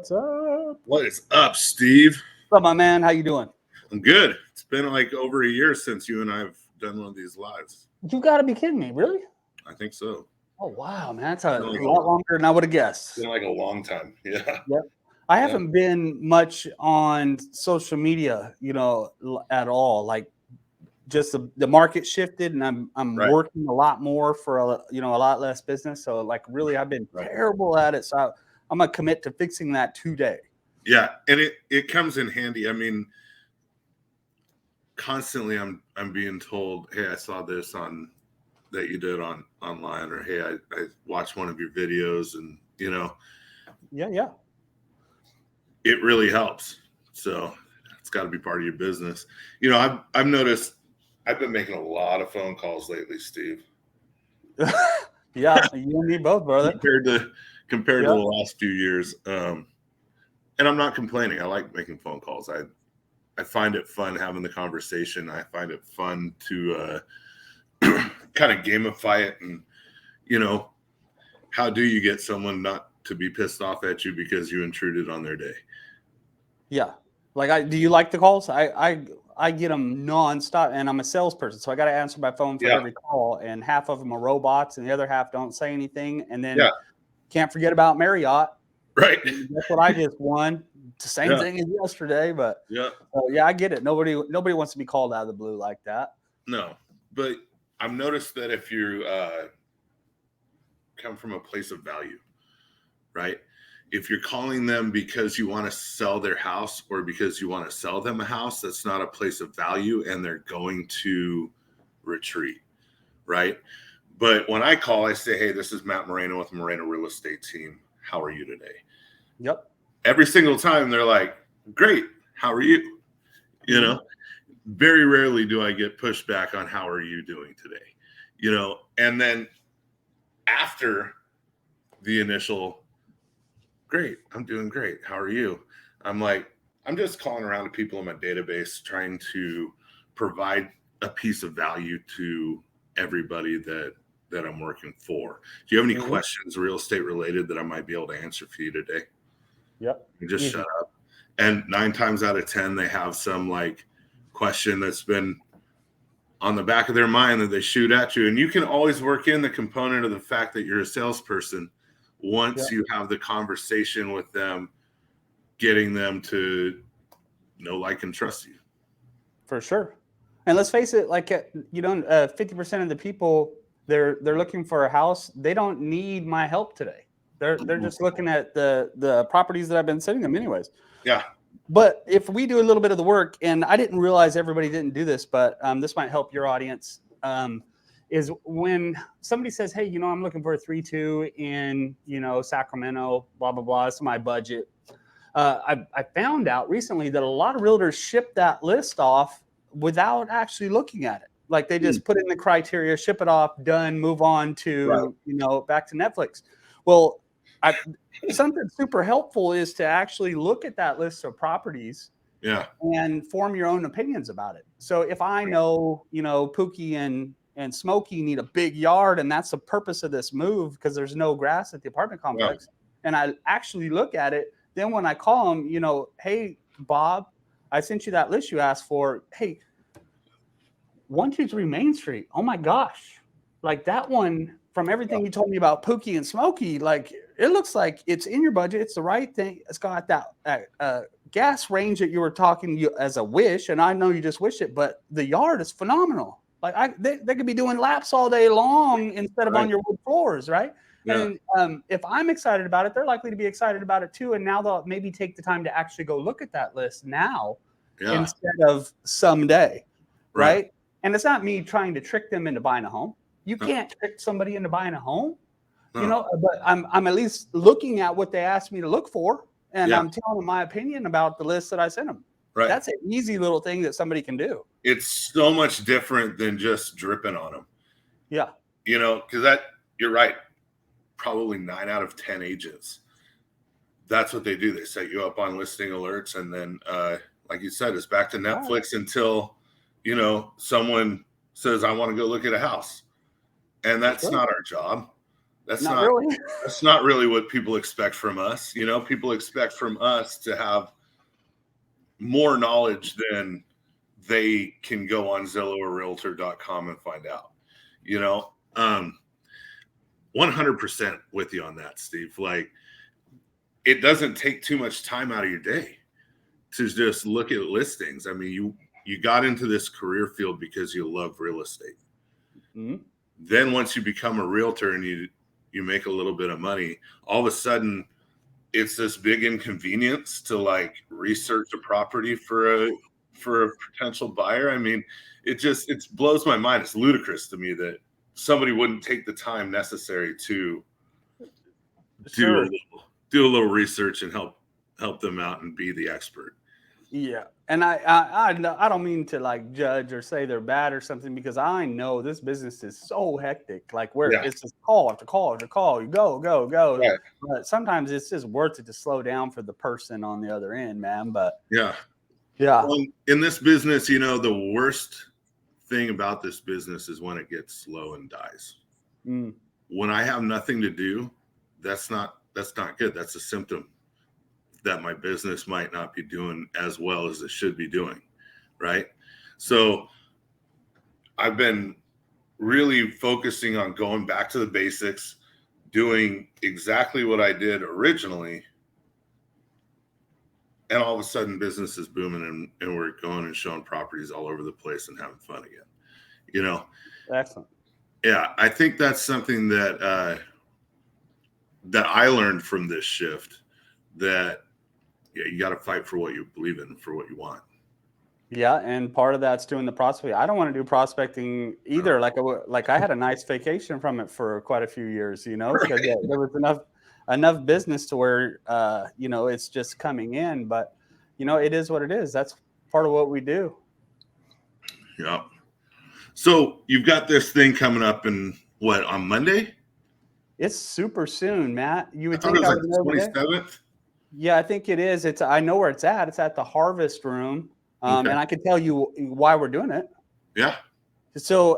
What's up? What is up, Steve? What's up, my man? How you doing? I'm good. It's been like over a year since you and I have done one of these lives. You got to be kidding me, really? I think so. Oh wow, man, that's a Like lot longer than I would have guessed. It's been like a long time. Yeah. Yep. I haven't been much on social media, at all. Like, just the market shifted, and I'm Right. working a lot more for a lot less business. So, like, really, I've been terrible at it. So I'm gonna commit to fixing that today. Yeah, and it comes in handy. I mean, constantly I'm being told, hey, I saw this on that you did online, or hey, I watched one of your videos, and Yeah. it really helps. So it's got to be part of your business. I've noticed I've been making a lot of phone calls lately, Steve. Yeah, you and me both, brother. Compared to the last few years. And I'm not complaining. I like making phone calls. I find it fun having the conversation. I find it fun to kind of gamify it. And, how do you get someone not to be pissed off at you because you intruded on their day? Yeah. Like, do you like the calls? I get them nonstop, and I'm a salesperson, so I got to answer my phone for every call, and half of them are robots, and the other half don't say anything. And then can't forget about Marriott. Right. That's what I just won. It's the same thing as yesterday, but I get it. Nobody wants to be called out of the blue like that. No, but I've noticed that if you come from a place of value, right? If you're calling them because you want to sell their house or because you want to sell them a house, that's not a place of value, and they're going to retreat, right? But when I call, I say, hey, this is Matt Moreno with Moreno Real Estate Team. How are you today? Yep. Every single time they're like, great. How are you? Very rarely do I get pushback on how are you doing today? And then after the initial, great, I'm doing great. How are you? I'm like, I'm just calling around to people in my database, trying to provide a piece of value to everybody that I'm working for. Do you have any questions real estate related that I might be able to answer for you today? Yep. You just shut up. And 9 times out of 10, they have some like question that's been on the back of their mind that they shoot at you. And you can always work in the component of the fact that you're a salesperson once you have the conversation with them, getting them to know, like, and trust you. For sure. And let's face it, like, 50% of the people, they're looking for a house. They don't need my help today. They're just looking at the properties that I've been sending them anyways. Yeah. But if we do a little bit of the work, and I didn't realize everybody didn't do this, but this might help your audience, is when somebody says, hey, I'm looking for a 3-2 in, Sacramento, blah, blah, blah, it's my budget. I found out recently that a lot of realtors ship that list off without actually looking at it. Like, they just put in the criteria, ship it off, done, move on to, back to Netflix. Well, something super helpful is to actually look at that list of properties and form your own opinions about it. So if I know, Pookie and Smokey need a big yard, and that's the purpose of this move because there's no grass at the apartment complex, and I actually look at it, then when I call them, hey, Bob, I sent you that list you asked for. Hey, 123 Main Street. Oh my gosh. Like, that one, from everything you told me about Pookie and Smokey, like, it looks like it's in your budget. It's the right thing. It's got that gas range that you were talking as a wish, and I know you just wish it, but the yard is phenomenal. Like, they could be doing laps all day long instead of on your wood floors, right? Yeah. And if I'm excited about it, they're likely to be excited about it too. And now they'll maybe take the time to actually go look at that list now instead of someday, right? And it's not me trying to trick them into buying a home. You can't trick somebody into buying a home, but I'm at least looking at what they asked me to look for, and I'm telling them my opinion about the list that I sent them. Right. That's an easy little thing that somebody can do. It's so much different than just dripping on them. Yeah. Because you're right. Probably 9 out of 10 agents, that's what they do. They set you up on listing alerts, and then, like you said, it's back to Netflix until, someone says, I want to go look at a house. And that's not our job. That's Not not really. that's not really what people expect from us. You know, people expect from us to have more knowledge than they can go on Zillow or Realtor.com and find out. You know, 100% with you on that, Steve. Like, it doesn't take too much time out of your day to just look at listings. I mean, you got into this career field because you love real estate. Mm-hmm. Then once you become a realtor and you make a little bit of money, all of a sudden it's this big inconvenience to like research a property for a potential buyer. I mean, it blows my mind. It's ludicrous to me that somebody wouldn't take the time necessary to Sure. do a little research and help them out and be the expert. Yeah. And I don't mean to like judge or say they're bad or something, because I know this business is so hectic. Like it's just call after call after call. You go. Right. But sometimes it's just worth it to slow down for the person on the other end, man. But yeah. Well, in this business, you know, the worst thing about this business is when it gets slow and dies. When I have nothing to do, that's not good. That's a symptom that my business might not be doing as well as it should be doing, right? So I've been really focusing on going back to the basics, doing exactly what I did originally, and all of a sudden business is booming and we're going and showing properties all over the place and having fun again. You know? Excellent. Yeah, I think that's something that that I learned from this shift, that you got to fight for what you believe in, for what you want. Yeah, and part of that's doing the prospecting. I don't want to do prospecting either. Like I had a nice vacation from it for quite a few years, you know, because there was enough business to where you know, it's just coming in. But you know, it is what it is. That's part of what we do. Yeah. So you've got this thing coming up in what, on Monday? It's super soon, Matt. You would think think it I was would like know the 27th. Yeah, I think it is. I know where it's at. It's at the Harvest Room, Okay. and I can tell you why we're doing it. Yeah. So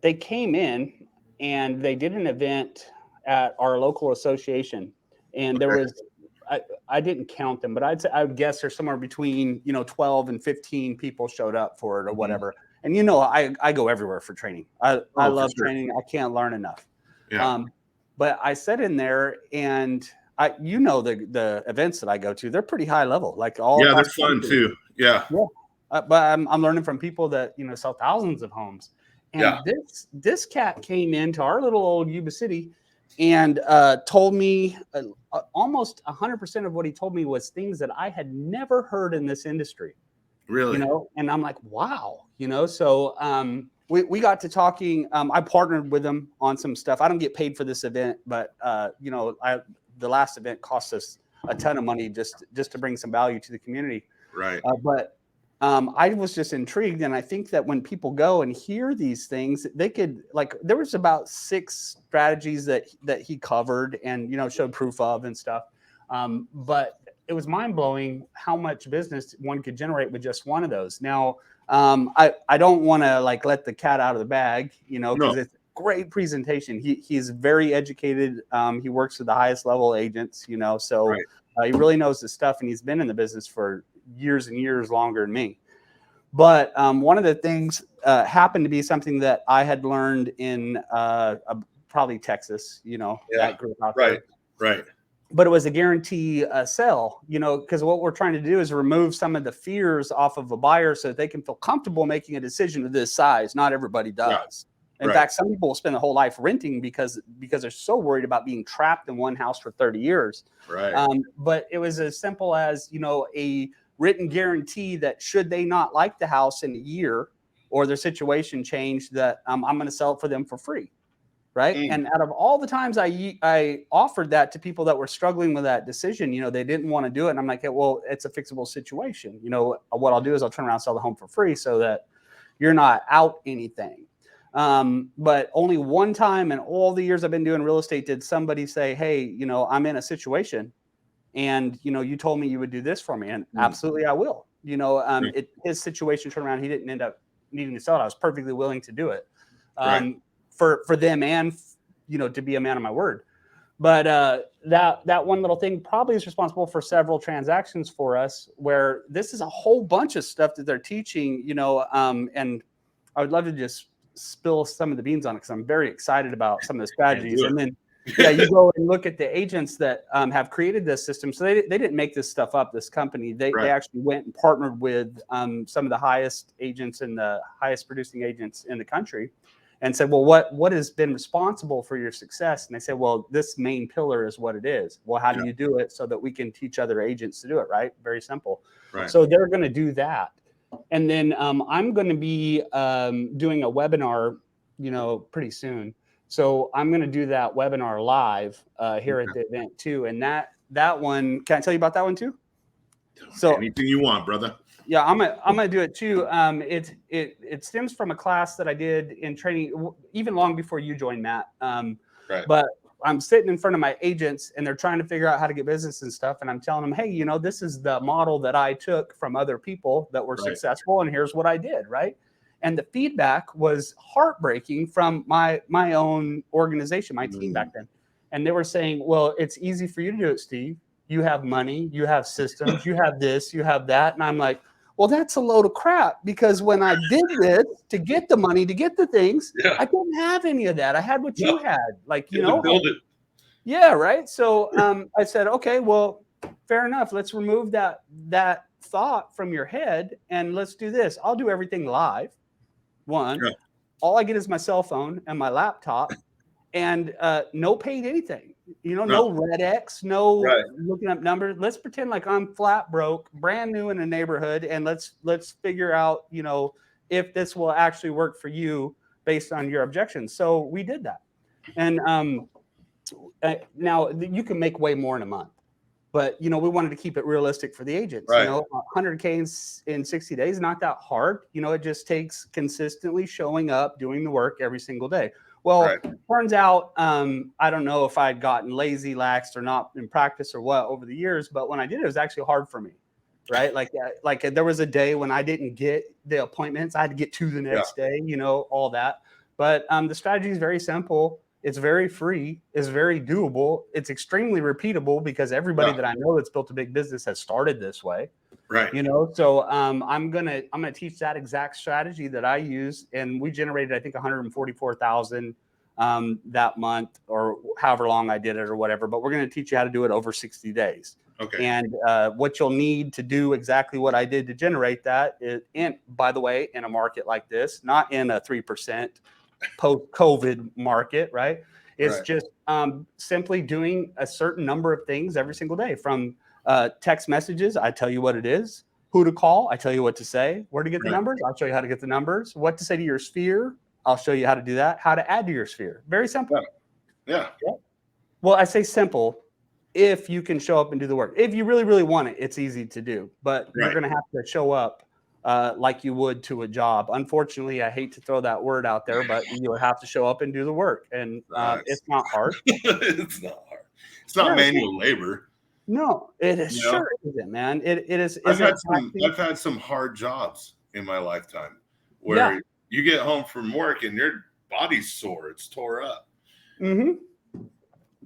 they came in and they did an event at our local association, and there was I didn't count them, but I would guess there's somewhere between 12 and 15 people showed up for it or whatever. And I go everywhere for training. I love training. I can't learn enough. Yeah. But I sat in there, and the events that I go to, they're pretty high level. Like they're fun too. Yeah. But I'm learning from people that sell thousands of homes. And this cat came into our little old Yuba City and told me almost 100% of what he told me was things that I had never heard in this industry. Really? And I'm like, wow. So we got to talking. I partnered with him on some stuff. I don't get paid for this event, but the last event cost us a ton of money just to bring some value to the community. Right. But I was just intrigued, and I think that when people go and hear these things, they could, like, there was about 6 strategies that he covered and showed proof of and stuff. But it was mind blowing how much business one could generate with just one of those. Now, I don't want to let the cat out of the bag, because it's a great presentation. He's very educated. He works with the highest level agents, so he really knows his stuff, and he's been in the business for years and years longer than me. But one of the things happened to be something that I had learned in probably Texas, that group out there. Right. But it was a guarantee sell, because what we're trying to do is remove some of the fears off of a buyer so that they can feel comfortable making a decision of this size. Not everybody does. In fact, some people will spend their whole life renting because they're so worried about being trapped in one house for 30 years. Right. But it was as simple as, a written guarantee that should they not like the house in a year or their situation changed, that I'm going to sell it for them for free. Right. And out of all the times I offered that to people that were struggling with that decision, they didn't want to do it. And I'm like, well, it's a fixable situation. What I'll do is I'll turn around and sell the home for free so that you're not out anything. But only one time in all the years I've been doing real estate did somebody say, hey, I'm in a situation and, you told me you would do this for me. And absolutely I will. His situation turned around. He didn't end up needing to sell it. I was perfectly willing to do it. for them and, to be a man of my word. But that one little thing probably is responsible for several transactions for us, where this is a whole bunch of stuff that they're teaching, and I would love to just spill some of the beans on it because I'm very excited about some of the strategies. And then, you go and look at the agents that have created this system. So they didn't make this stuff up, this company. They actually went and partnered with some of the highest agents and the highest producing agents in the country, and said, well, what has been responsible for your success? And they said, well, this main pillar is what it is. Well, how do you do it so that we can teach other agents to do it? Right. Very simple. Right. So they're going to do that. And then I'm going to be doing a webinar, pretty soon. So I'm going to do that webinar live here at the event too. And that one, can I tell you about that one too? So anything you want, brother. Yeah, I'm gonna do it too. It stems from a class that I did in training even long before you joined, Matt. But I'm sitting in front of my agents and they're trying to figure out how to get business and stuff. And I'm telling them, hey, this is the model that I took from other people that were successful, and here's what I did, right? And the feedback was heartbreaking from my own organization, my team back then. And they were saying, well, it's easy for you to do it, Steve. You have money, you have systems, you have this, you have that. And I'm like, well, that's a load of crap, because when I did this to get the money, to get the things, I didn't have any of that. I had what you had, build it. Yeah, right. So I said, okay, well, fair enough. Let's remove that thought from your head and let's do this. I'll do everything live. All I get is my cell phone and my laptop, and no paid anything. No Red X, no looking up numbers. Let's pretend like I'm flat broke, brand new in a neighborhood, and let's figure out, if this will actually work for you based on your objections. So we did that. And now you can make way more in a month, but we wanted to keep it realistic for the agents. 100K in 60 days, not that hard. It just takes consistently showing up, doing the work every single day. Well, turns out, I don't know if I'd gotten lazy, laxed, or not in practice or what over the years, but when I did, it was actually hard for me, right? Like there was a day when I didn't get the appointments. I had to get to the next day, all that. But the strategy is very simple. It's very free. It's very doable. It's extremely repeatable because everybody that I know that's built a big business has started this way. Right. So I'm gonna teach that exact strategy that I use, and we generated, I think, 144,000 that month, or however long I did it or whatever. But we're gonna teach you how to do it over 60 days. Okay. And what you'll need to do exactly what I did to generate that is, by the way, in a market like this, not in a 3% post-COVID market, right? It's just simply doing a certain number of things every single day, from text messages. I tell you what it is. Who to call. I tell you what to say. Where to get the numbers. I'll show you how to get the numbers. What to say to your sphere. I'll show you how to do that. How to add to your sphere. Very simple. Yeah. Well, I say simple if you can show up and do the work. If you really, really want it, it's easy to do. But you're going to have to show up like you would to a job. Unfortunately, I hate to throw that word out there, but you have to show up and do the work. And it's not hard. It's not hard. It's not manual labor. No, it is. Sure isn't, man. It is. I've had some hard jobs in my lifetime where you get home from work and your body's sore. It's tore up. Mm-hmm.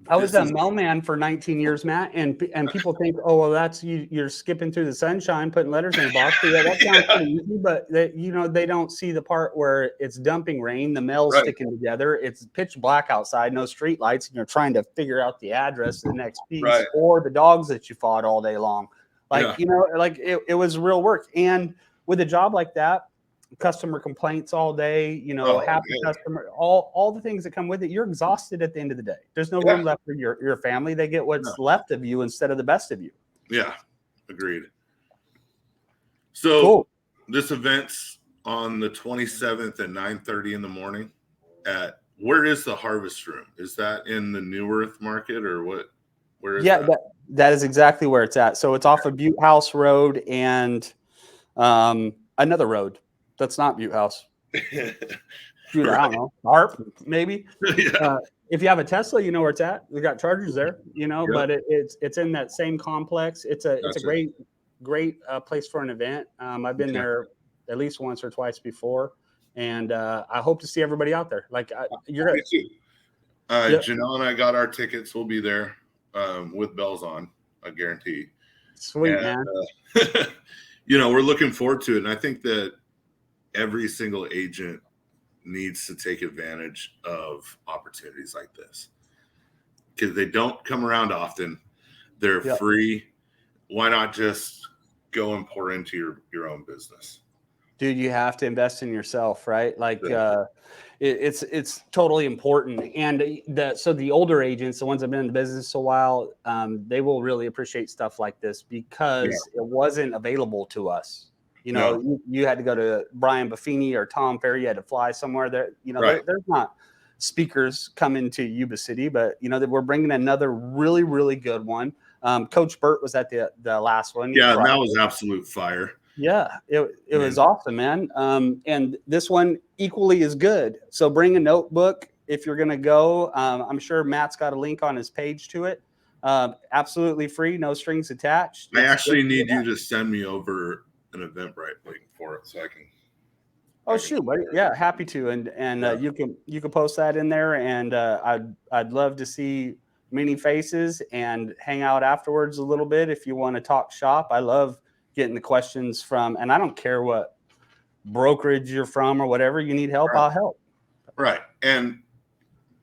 I was a mailman for 19 years, Matt, and people think, oh, well, that's you're skipping through the sunshine, putting letters in a box. Yeah, that sounds pretty easy, but they don't see the part where it's dumping rain, the mail's sticking together, it's pitch black outside, no street lights, and you're trying to figure out the address of the next piece, or the dogs that you fought all day long. It was real work. And with a job like that, customer complaints all day, happy customer, all the things that come with it, you're exhausted at the end of the day. There's no room left for your family. They get what's left of you instead of the best of you. Yeah, agreed. So this event's on the 27th at 9:30 in the morning. Where is the Harvest Room? Is that in the New Earth Market, or what? Where is that? That is exactly where it's at. So it's off of Butte House Road and another road. That's not Butte House. Shoot, I don't know. Harp, maybe. If you have a Tesla, you know where it's at. We got chargers there, but it's in that same complex. It's a great place for an event. I've been there at least once or twice before, And I hope to see everybody out there. Like you're Me too. Yep. Janelle and I got our tickets. We'll be there with bells on, I guarantee. Sweet, And, man. We're looking forward to it. And I think that every single agent needs to take advantage of opportunities like this because they don't come around often. They're Yep. free. Why not just go and pour into your own business? Dude, you have to invest in yourself, right? Like Yeah. it's totally important. And so the older agents, the ones that have been in the business a while, they will really appreciate stuff like this because it wasn't available to us. You had to go to Brian Buffini or Tom Ferry. You had to fly somewhere. There, there's not speakers coming to Yuba City, but that we're bringing another really, really good one. Coach Burt was at the last one. Yeah, that was absolute fire. Yeah, it was awesome, man. And this one equally is good. So bring a notebook if you're going to go. I'm sure Matt's got a link on his page to it. Absolutely free, no strings attached. I actually need you to send me over an Eventbrite link for it so I can. Oh shoot, buddy. Yeah, happy to. And you can post that in there, and I'd love to see many faces and hang out afterwards a little bit if you want to talk shop. I love getting the questions from, and I don't care what brokerage you're from or whatever. You need help, I'll help. Right. And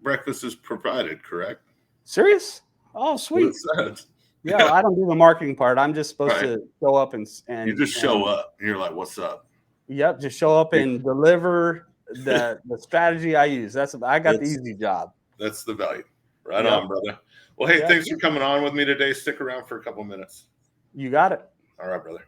breakfast is provided, correct? Serious? Oh, sweet. Yeah, I don't do the marketing part. I'm just supposed to show up and you just show up and you're like, what's up? Yep, just show up and deliver the strategy I use. I got the easy job. That's the value. Right on, brother. Well, hey, thanks for coming on with me today. Stick around for a couple minutes. You got it. All right, brother.